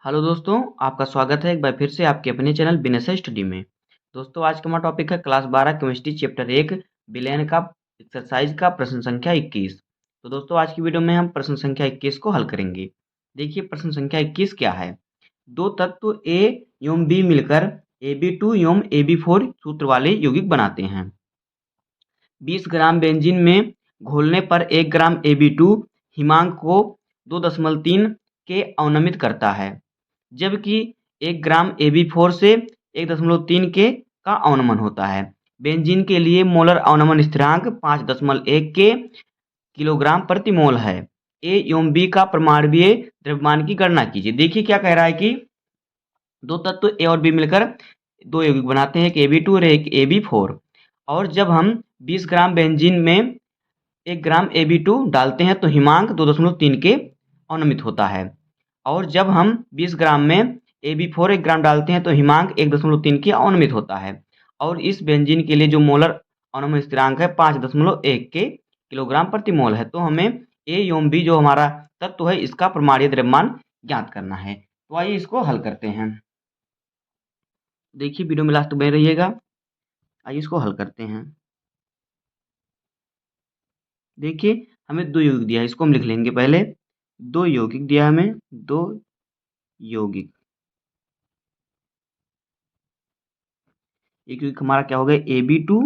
Hello दोस्तों, आपका स्वागत है एक बार फिर से आपके अपने चैनल बिनेसा स्टडी में। दोस्तों आज का हमारा टॉपिक है क्लास 12 केमिस्ट्री चैप्टर 1 विलयन का एक्सरसाइज का प्रश्न संख्या 21। तो दोस्तों आज की वीडियो में हम प्रश्न संख्या 21 को हल करेंगे। देखिए प्रश्न संख्या 21 क्या है। दो तत्व ए एवं बी मिलकर Ab2 एवं Ab4 सूत्र वाले यौगिक बनाते हैं। 20 ग्राम बेंजीन में घोलने पर 1 ग्राम Ab2 हिमांक को 2.3 के अवनमित करता है, जबकि 1 ग्राम Ab4 से 1.3 के का अवनमन होता है। बेंजीन के लिए मोलर अवनमन स्थिरांक 5.1 के किलोग्राम प्रति मोल है। ए एवं बी का परमाणुीय द्रव्यमान की गणना कीजिए। देखिए क्या कह रहा है कि दो तत्व ए और बी मिलकर दो यौगिक बनाते हैं, एक Ab2 और एक Ab4। और जब हम 20 ग्राम बेंजीन में 1 ग्राम Ab2 डालते हैं तो हिमांक 2.3 के अवनमित होता है। और जब हम 20 ग्राम में Ab4 1 ग्राम डालते हैं तो हिमांक 1.3 के अवनमित होता है। और इस बेंजीन के लिए जो मोलर अवनमन स्थिरांक है 5.1 के किलोग्राम प्रति मोल है। तो हमें ए एवं बी जो हमारा तत्व है इसका परमाणुीय द्रव्यमान ज्ञात करना है। तो आइए इसको हल करते हैं। देखिए वीडियो में लास्ट तक बने रहिएगा। आइए इसको हल करते हैं। देखिए हमें दो यौगिक दिया है, इसको हम लिख लेंगे पहले। दो यौगिक दिया है हमें, दो यौगिक। एक यौगिक हमारा क्या हो गया Ab2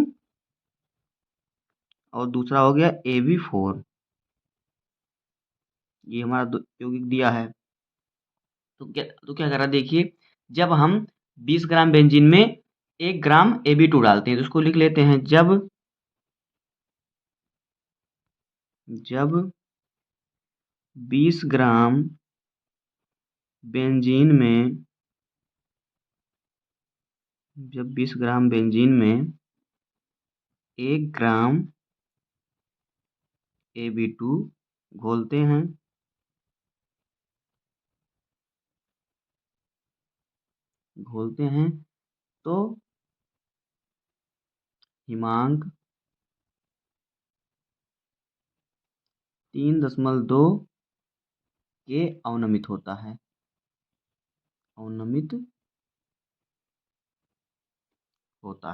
और दूसरा हो गया Ab4। ये हमारा दो यौगिक दिया है। तो क्या कर रहा है देखिए, जब हम 20 ग्राम बेंजीन में 1 ग्राम Ab2 डालते हैं तो उसको लिख लेते हैं। जब 20 ग्राम बेंजीन में 1 ग्राम Ab2 घोलते हैं तो हिमांक 3.2 के अवनमित होता है। अवनमित होता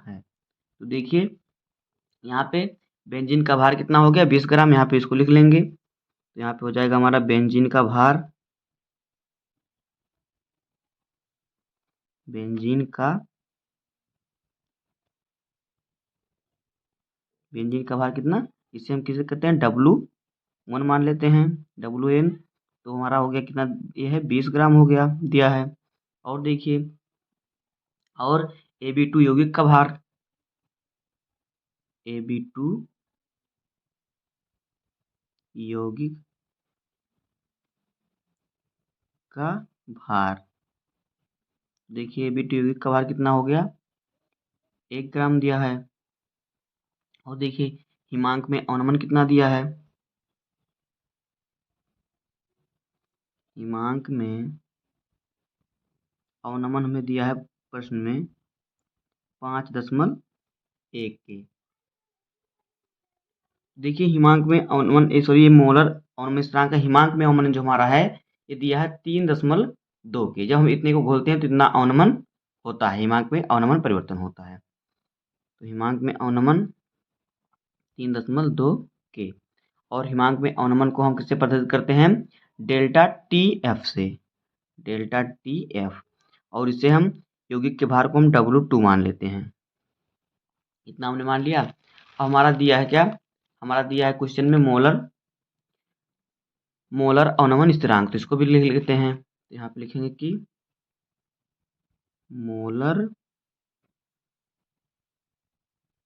है तो देखिए यहाँ पे बेंजीन का भार कितना हो गया 20 ग्राम। यहाँ पे इसको लिख लेंगे तो यहाँ पे हो जाएगा हमारा बेंजीन का भार। बेंजीन का भार कितना, इसे हम किसे कहते हैं W1 मान लेते हैं, WN। तो हमारा हो गया कितना, ये है 20 ग्राम हो गया दिया है। और देखिए और Ab2 यौगिक का भार, Ab2 यौगिक का भार। देखिए Ab2 यौगिक का भार कितना हो गया 1 ग्राम दिया है। और देखिए हिमांक में अवनमन कितना दिया है, हिमांक में अवनमन हमें दिया है प्रश्न में 5.1 के। देखिए हिमांक में अवनमन सॉरी ये मोलर अवनमन स्थिरांक का हिमांक में अवनमन जो हमारा है ये दिया है 3.2 के। जब हम इतने को घोलते हैं तो इतना अवनमन होता है, हिमांक में अवनमन परिवर्तन होता है। तो हिमांक में अवनमन 3.2 के। और हिमांक में अवनमन को हम किससे प्रदर्शित करते हैं, डेल्टा TF से, डेल्टा TF। और इसे हम यौगिक के भार को हम W2 मान लेते हैं। इतना हमने मान लिया। अब हमारा दिया है क्या, हमारा दिया है क्वेश्चन में मोलर अवनमन स्थिरांक। तो इसको भी लिख लेते हैं। तो यहाँ पे लिखेंगे कि मोलर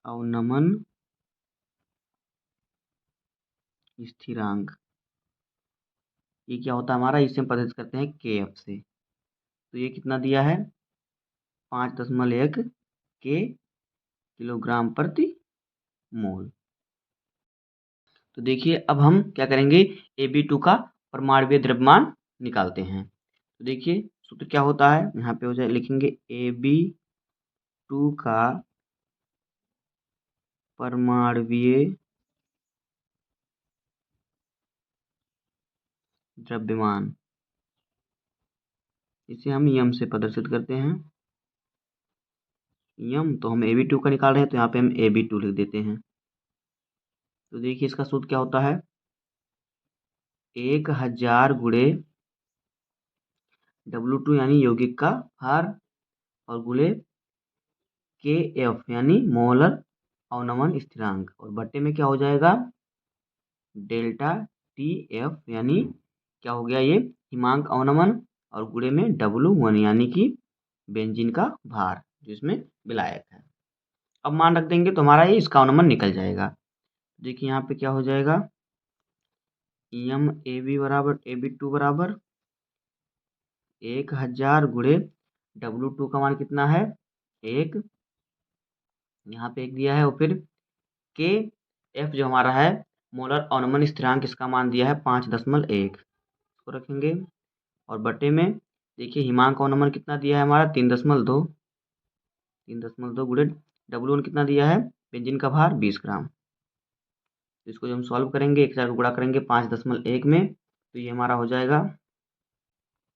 अवनमन स्थिरांक ये क्या होता है हमारा, इसे हम प्रदर्शित करते हैं KF से। तो ये कितना दिया है 5.1 के किलोग्राम प्रति मोल। तो देखिए अब हम क्या करेंगे, Ab2 का परमाणुीय द्रव्यमान निकालते हैं। तो देखिए सूत्र क्या होता है, यहाँ पे हो जाए लिखेंगे Ab2 का परमाणुीय द्रव्यमान, इसे हम यम से प्रदर्शित करते हैं। यम तो हम Ab2 का निकाल रहे हैं, तो यहाँ पे हम Ab2 लिख देते हैं। तो देखिए इसका सूत्र क्या होता है, 1000 गुणे W2 यानी यौगिक का भार और गुणे Kf यानी मोलर अवनमन स्थिरांक, और बट्टे में क्या हो जाएगा, डेल्टा TF यानी क्या हो गया ये हिमांक अवनमन, और गुणे में W1 यानी कि बेंजीन का भार जिसमें विलायक है। अब मान रख देंगे तो हमारा ये इसका अवनमन निकल जाएगा। देखिए यहाँ पे क्या हो जाएगा, एम AB बराबर Ab2 बराबर 1000 गुणे W2 का मान कितना है, 1, यहाँ पे 1 दिया है, और फिर Kf जो हमारा है मोलर अवनमन स्थिरांक, इसका मान दिया है 5.1, इसको रखेंगे, और बटे में देखिए हिमांक अवनमन कितना दिया है हमारा 3.2, 3.2 गुणे W1 कितना दिया है, बेंजीन का भार 20 ग्राम। तो इसको जब हम सॉल्व करेंगे 1000 को गुणा करेंगे 5.1 में, तो ये हमारा हो जाएगा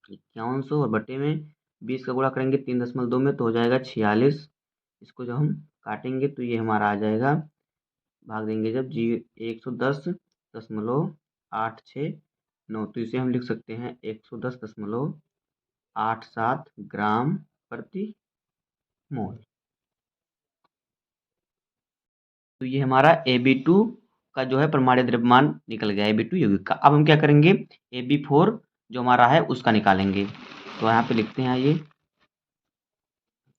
5100, और बटे में 20 का गुणा करेंगे 3.2 में, तो हो जाएगा 46। इसको जब हम काटेंगे तो ये हमारा आ जाएगा, भाग देंगे जब 110.869, तो इसे हम लिख सकते हैं 110.87 ग्राम प्रति मोल। तो ये हमारा Ab2 का जो है परमाणु द्रव्यमान निकल गया, Ab2 यौगिक का। अब हम क्या करेंगे, Ab4 जो हमारा है उसका निकालेंगे। तो यहाँ पे लिखते हैं ये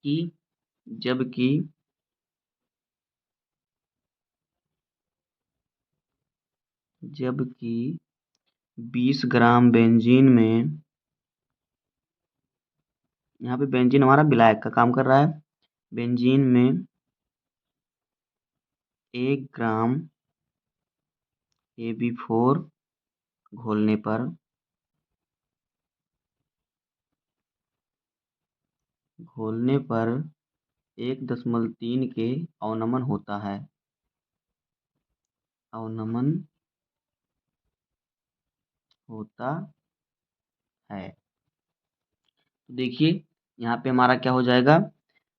कि जबकि 20 ग्राम बेंजीन में, यहाँ पे बेंजीन हमारा विलायक का काम कर रहा है, बेंजीन में 1 ग्राम Ab4 घोलने पर 1.3 के अवनमन होता है, अवनमन होता है। तो देखिए यहाँ पे हमारा क्या हो जाएगा,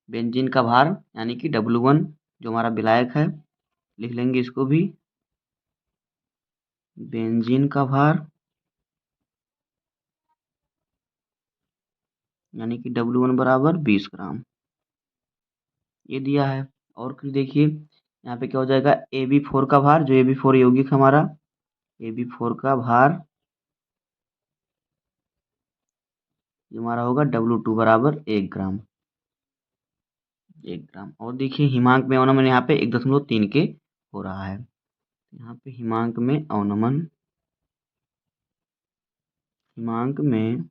बेंजीन का भार यानी कि W1 जो हमारा विलायक है, लिख लेंगे इसको भी, बेंजीन का भार यानी कि W1 बराबर 20 ग्राम, ये दिया है। और फिर देखिए यहाँ पे क्या हो जाएगा, Ab4 का भार, जो Ab4 यौगिक हमारा, Ab4 का भार ये हमारा होगा W2 बराबर 1 ग्राम, 1 ग्राम। और देखिए हिमांक में अवनमन यहाँ पे 1.3 के हो रहा है, यहाँ पे हिमांक में अवनमन, हिमांक में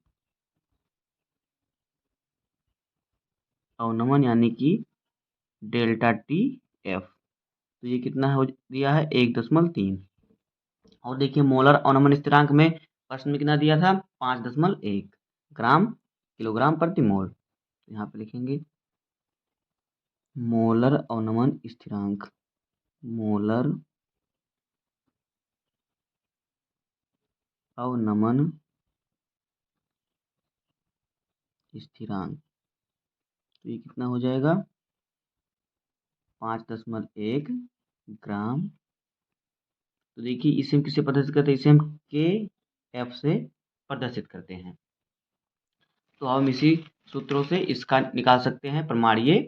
अवनमन यानी कि डेल्टा TF, तो ये कितना हो दिया है 1.3। और देखिए मोलर अवनमन स्थिरांक में प्रश्न में कितना दिया था, 5.1 ग्राम किलोग्राम प्रति मोल। यहाँ पे लिखेंगे मोलर अवनमन स्थिरांक, मोलर अवनमन स्थिरांक, तो ये कितना हो जाएगा 5.1 ग्राम। तो देखिए इसे हम किससे प्रदर्शित करते हैं, इसे हम Kf से प्रदर्शित करते हैं। तो हम इसी सूत्रों से इसका निकाल सकते हैं परमाणुीय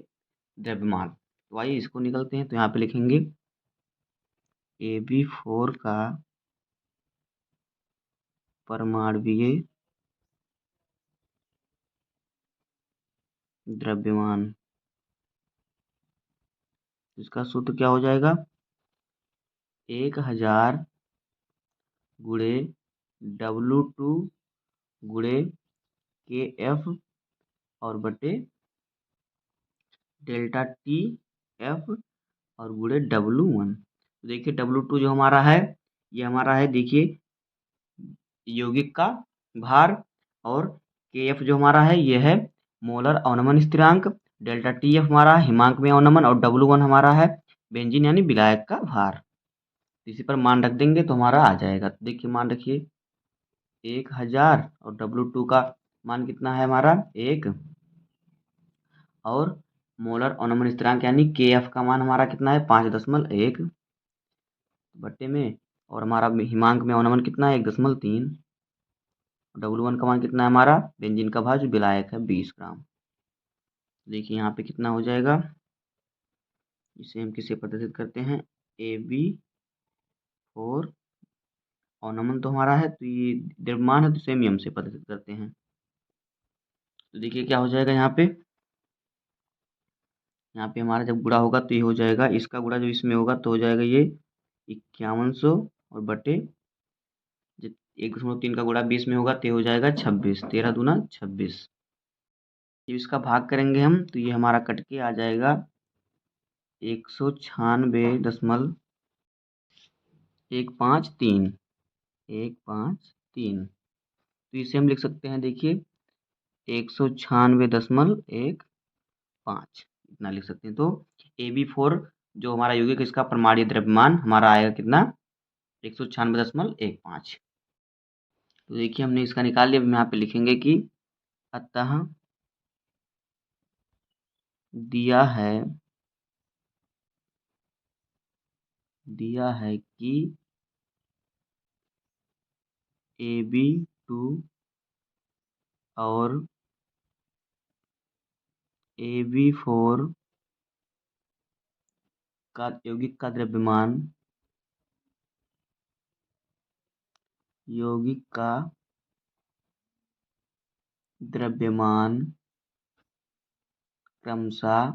द्रव्यमान। तो आइए इसको निकलते हैं। तो यहाँ पे लिखेंगे Ab4 का परमाणुीय द्रव्यमान, इसका सूत्र क्या हो जाएगा, 1000 गुणे W2 गुणे Kf और बटे डेल्टा TF और गुणे W1। तो देखिए W2 जो हमारा है ये हमारा है, देखिए यौगिक का भार, और Kf जो हमारा है ये है मोलर अवनमन स्थिरांक, डेल्टा TF हमारा हिमांक में अवनमन, और W1 हमारा है बेंजीन यानी विलायक का भार। इसी पर मान रख देंगे तो हमारा आ जाएगा। तो देखिए मान रखिए 1000 और W2 का मान कितना है हमारा 1 और मोलर अनमोल स्थिरांक यानी KF का मान हमारा कितना है 5.1 बट्टे में और हमारा हिमांक में अनमोल कितना है 1.3 W1 का मान कितना है हमारा बेंजीन का भार जो विलायक है 20 ग्राम। देखिए यहाँ पे कितना हो जाएगा, इसे हम किसे प्रदर्शित करते हैं AB4 और नमन तो हमारा है तो ये द्रव्यमान है तो सेम ही हम से प्रदर्शित करते हैं। तो देखिए क्या हो जाएगा यहाँ पे हमारा जब गुणा होगा तो ये हो जाएगा, इसका गुणा जब इसमें होगा तो हो जाएगा ये 5100 और बटे 1.3 का गुणा 20 में होगा तो ये हो जाएगा 26, 13 दूना 26। जब इसका भाग करेंगे हम तो ये हमारा कट के आ जाएगा 196.153 तो इसे हम लिख सकते हैं, देखिए 196.15 इतना लिख सकते हैं। तो AB4 जो हमारा यौगिक इसका परमाणु द्रव्यमान हमारा आएगा कितना 196.15। तो देखिए हमने इसका निकाल लिया। अब यहाँ पे लिखेंगे कि अतः दिया है कि AB2 और AB4 का यौगिक का द्रव्यमान क्रमशः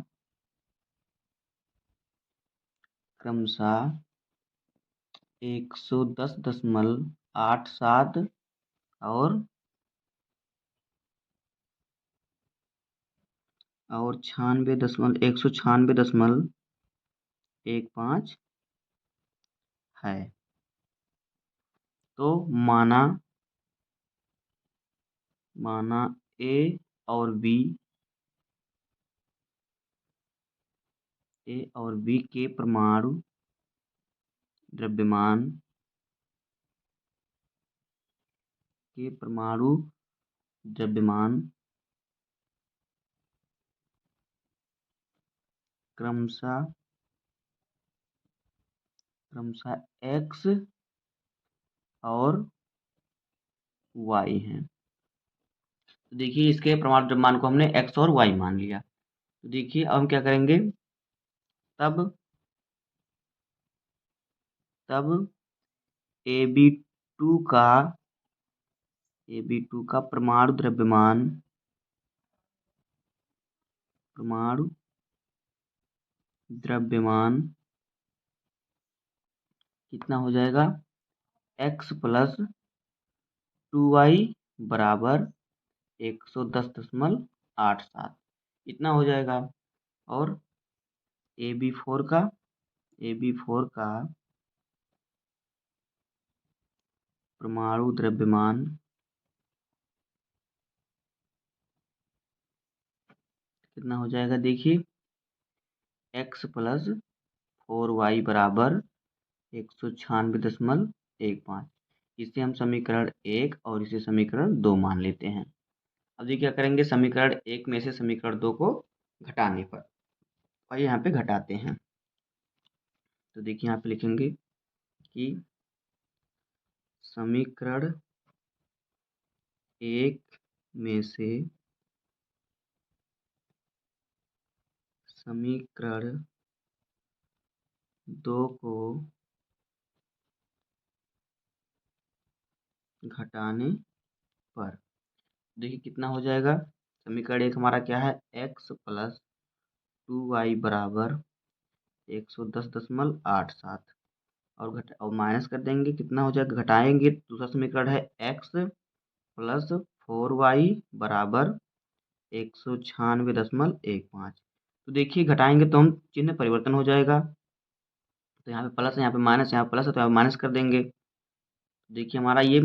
110.87 और 196.15 है। तो माना A और B के परमाणु द्रव्यमान क्रमशः X और Y हैं। तो देखिए इसके परमाणु द्रव्यमान को हमने X और Y मान लिया। तो देखिए अब हम क्या करेंगे, तब AB2 का परमाणु द्रव्यमान कितना हो जाएगा X प्लस 2Y बराबर 110.87 इतना हो जाएगा। और AB4 का परमाणु द्रव्यमान कितना हो जाएगा, देखिए X प्लस 4Y बराबर 196.15। इसे हम समीकरण 1 और इसे समीकरण 2 मान लेते हैं। अब देखिए क्या करेंगे, समीकरण 1 में से समीकरण 2 को घटाने पर, और यहाँ पे घटाते हैं। तो देखिए यहाँ पे लिखेंगे कि समीकरण 1 में से समीकरण 2 को घटाने पर देखिए कितना हो जाएगा। समीकरण 1 हमारा क्या है, X प्लस 2Y बराबर 110.87 और माइनस कर देंगे, कितना हो जाएगा, घटाएंगे। दूसरा समीकरण है X प्लस 4Y बराबर 196.15। तो देखिए घटाएंगे तो हम चिन्ह परिवर्तन हो जाएगा, तो यहाँ पे प्लस है, यहाँ पे माइनस, यहाँ पे प्लस है तो यहाँ पे माइनस कर देंगे। देखिए हमारा ये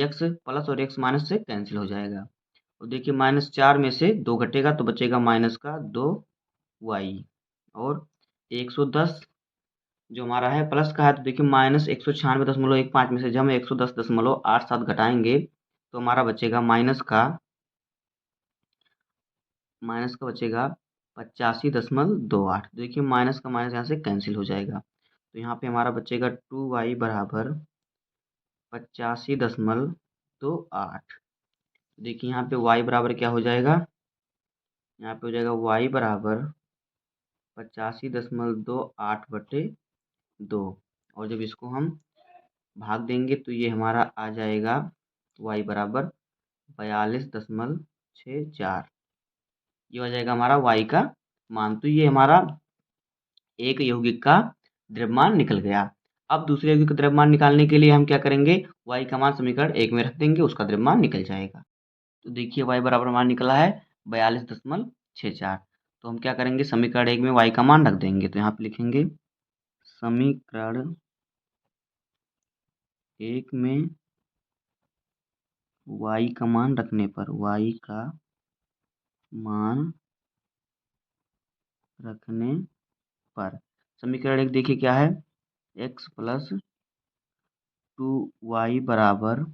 एक्स प्लस और एक्स माइनस से कैंसिल हो जाएगा। और देखिए -4 में से 2 घटेगा तो बचेगा -2y और 110 जो हमारा है प्लस का है तो देखिए -196.15 में से जब हम 110.87 घटाएंगे तो हमारा बचेगा माइनस का बचेगा 85.28। देखिए माइनस का माइनस यहाँ से कैंसिल हो जाएगा, तो यहाँ पे हमारा बचेगा 2y बराबर 85.28। देखिए यहाँ पे y बराबर क्या हो जाएगा, यहाँ पे हो जाएगा y बराबर 85.28/2। और जब इसको हम भाग देंगे तो ये हमारा आ जाएगा y बराबर 42.64। ये हो जाएगा हमारा y का मान। तो ये हमारा एक यौगिक का द्रव्यमान निकल गया। अब दूसरे यौगिक का द्रव्यमान निकालने के लिए हम क्या करेंगे, y का मान समीकरण 1 में रख देंगे, उसका द्रव्यमान निकल जाएगा। तो देखिए y बराबर मान निकला है 42.64। तो हम क्या करेंगे, समीकरण 1 में y का मान रख देंगे। तो यहाँ पे लिखेंगे समीकरण 1 में y का मान रखने पर, y का मान रखने पर समीकरण 1 देखिए क्या है, x प्लस 2y बराबर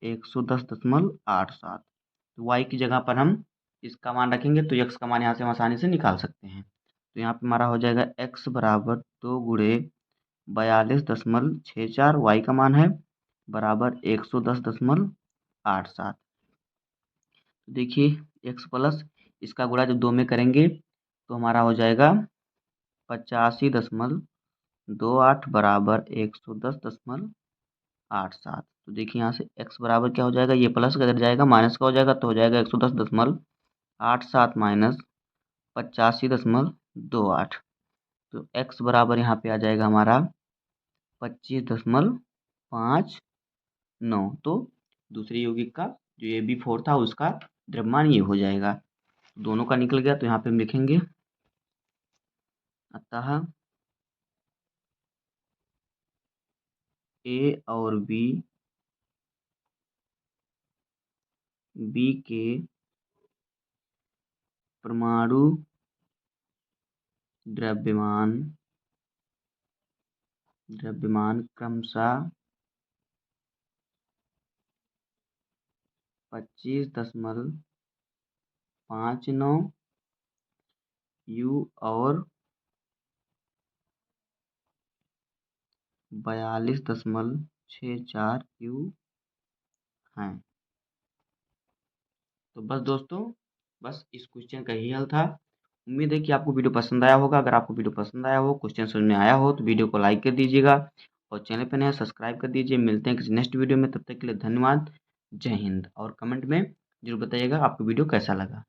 110.87। तो y की जगह पर हम इसका मान रखेंगे तो x का मान यहाँ से हम आसानी से निकाल सकते हैं। तो यहाँ पे हमारा हो जाएगा x बराबर 2 गुणे 42.64, y का मान है बराबर 110.87। तो देखिए x प्लस इसका गुणा जब 2 में करेंगे तो हमारा हो जाएगा 85.28 बराबर 110.87। तो देखिए यहाँ से x बराबर क्या हो जाएगा, ये प्लस का इधर जाएगा माइनस का हो जाएगा, तो हो जाएगा 110.87 माइनस 85.28। तो x बराबर यहाँ पे आ जाएगा हमारा 25.59। तो दूसरे यौगिक का जो AB4 था उसका द्रव्यमान ये हो जाएगा। दोनों का निकल गया, तो यहाँ पे हम लिखेंगे अतः A और B के परमाणु द्रव्यमान क्रमशः 25.59 U और 42.64 U हैं। तो बस दोस्तों, बस इस क्वेश्चन का ही हल था। उम्मीद है कि आपको वीडियो पसंद आया होगा। अगर आपको वीडियो पसंद आया हो, क्वेश्चन समझ में आया हो, तो वीडियो को लाइक कर दीजिएगा और चैनल पर नया सब्सक्राइब कर दीजिए। मिलते हैं किसी नेक्स्ट वीडियो में, तब तक के लिए धन्यवाद। जय हिंद। और कमेंट में जरूर बताइएगा आपको वीडियो कैसा लगा।